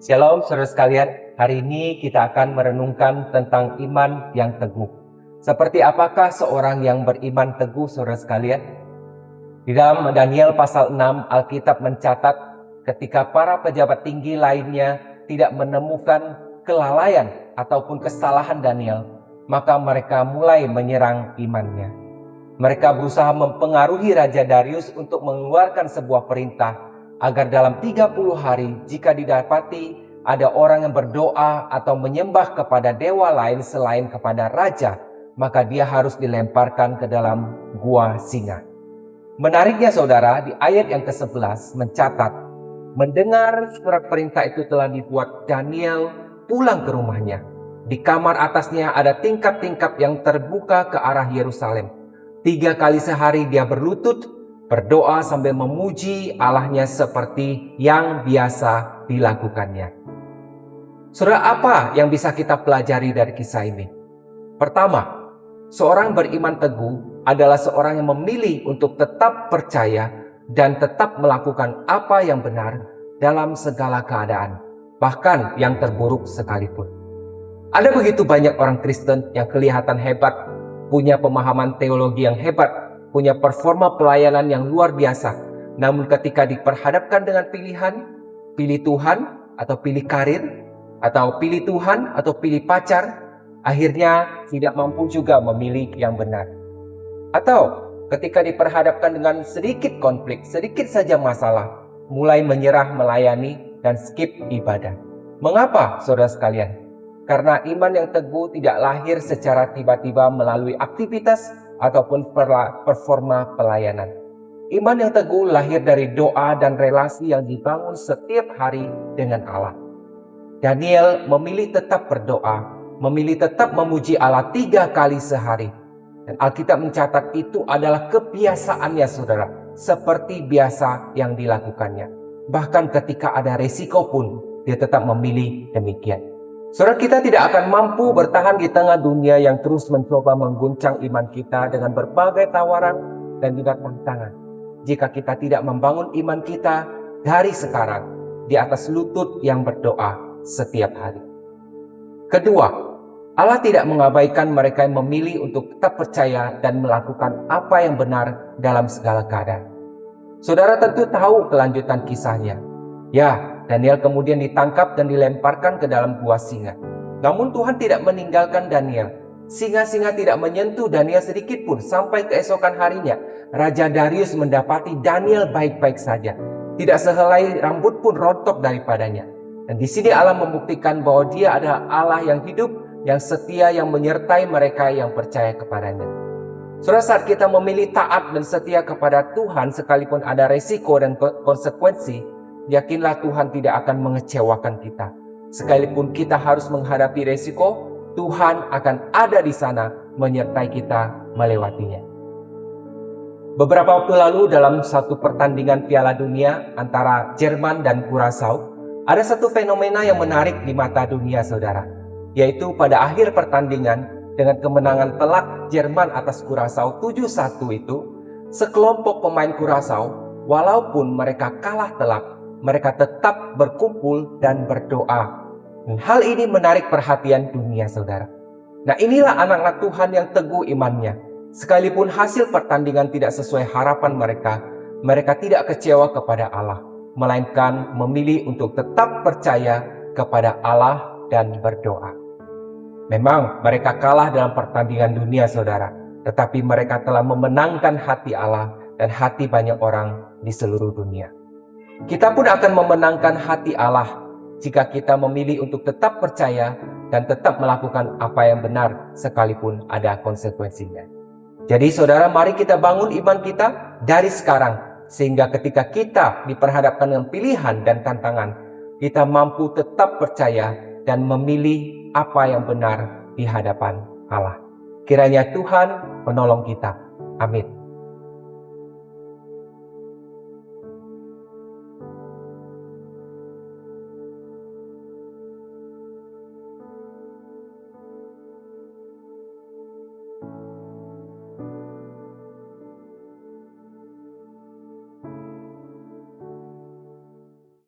Shalom saudara sekalian, hari ini kita akan merenungkan tentang iman yang teguh. Seperti apakah seorang yang beriman teguh saudara sekalian? Di dalam Daniel pasal 6, Alkitab mencatat ketika para pejabat tinggi lainnya tidak menemukan kelalaian ataupun kesalahan Daniel, maka mereka mulai menyerang imannya. Mereka berusaha mempengaruhi Raja Darius untuk mengeluarkan sebuah perintah agar dalam 30 hari jika didapati ada orang yang berdoa atau menyembah kepada dewa lain selain kepada raja, maka dia harus dilemparkan ke dalam gua singa. Menariknya saudara, di ayat yang ke-11 mencatat, mendengar surat perintah itu telah dibuat Daniel pulang ke rumahnya. Di kamar atasnya ada tingkap-tingkap yang terbuka ke arah Yerusalem. 3 kali sehari dia berlutut, berdoa sambil memuji Allahnya seperti yang biasa dilakukannya. Saudara, apa yang bisa kita pelajari dari kisah ini? Pertama, seorang beriman teguh adalah seorang yang memilih untuk tetap percaya dan tetap melakukan apa yang benar dalam segala keadaan, bahkan yang terburuk sekalipun. Ada begitu banyak orang Kristen yang kelihatan hebat, punya pemahaman teologi yang hebat, punya performa pelayanan yang luar biasa. Namun ketika diperhadapkan dengan pilihan, pilih Tuhan atau pilih karir, atau pilih Tuhan atau pilih pacar, akhirnya tidak mampu juga memilih yang benar. Atau ketika diperhadapkan dengan sedikit konflik, sedikit saja masalah, mulai menyerah melayani dan skip ibadah. Mengapa saudara sekalian? Karena iman yang teguh tidak lahir secara tiba-tiba melalui aktivitas ataupun performa pelayanan. Iman yang teguh lahir dari doa dan relasi yang dibangun setiap hari dengan Allah. Daniel memilih tetap berdoa, memilih tetap memuji Allah 3 kali sehari. Dan Alkitab mencatat itu adalah kebiasaannya saudara, seperti biasa yang dilakukannya. Bahkan ketika ada resiko pun, dia tetap memilih demikian. Saudara, kita tidak akan mampu bertahan di tengah dunia yang terus mencoba mengguncang iman kita dengan berbagai tawaran dan juga tantangan, jika kita tidak membangun iman kita dari sekarang di atas lutut yang berdoa setiap hari. Kedua, Allah tidak mengabaikan mereka yang memilih untuk tetap percaya dan melakukan apa yang benar dalam segala keadaan. Saudara tentu tahu kelanjutan kisahnya. Ya, Daniel kemudian ditangkap dan dilemparkan ke dalam gua singa. Namun Tuhan tidak meninggalkan Daniel. Singa-singa tidak menyentuh Daniel sedikit pun sampai keesokan harinya. Raja Darius mendapati Daniel baik-baik saja. Tidak sehelai rambut pun rontok daripadanya. Dan di sini Allah membuktikan bahwa Dia adalah Allah yang hidup, yang setia, yang menyertai mereka yang percaya kepadanya. Saudara, saat kita memilih taat dan setia kepada Tuhan sekalipun ada resiko dan konsekuensi, yakinlah Tuhan tidak akan mengecewakan kita. Sekalipun kita harus menghadapi resiko, Tuhan akan ada di sana menyertai kita melewatinya. Beberapa waktu lalu dalam satu pertandingan Piala Dunia antara Jerman dan Kurasaw, ada satu fenomena yang menarik di mata dunia saudara, yaitu pada akhir pertandingan dengan kemenangan telak Jerman atas Kurasaw 7-1 itu, sekelompok pemain Kurasaw walaupun mereka kalah telak, mereka tetap berkumpul dan berdoa. Hal ini menarik perhatian dunia saudara. Nah, inilah anak-anak Tuhan yang teguh imannya. Sekalipun hasil pertandingan tidak sesuai harapan mereka, mereka tidak kecewa kepada Allah, melainkan memilih untuk tetap percaya kepada Allah dan berdoa. Memang mereka kalah dalam pertandingan dunia saudara, tetapi mereka telah memenangkan hati Allah dan hati banyak orang di seluruh dunia. Kita pun akan memenangkan hati Allah jika kita memilih untuk tetap percaya dan tetap melakukan apa yang benar sekalipun ada konsekuensinya. Jadi saudara, mari kita bangun iman kita dari sekarang, sehingga ketika kita diperhadapkan dengan pilihan dan tantangan, kita mampu tetap percaya dan memilih apa yang benar di hadapan Allah. Kiranya Tuhan menolong kita. Amin.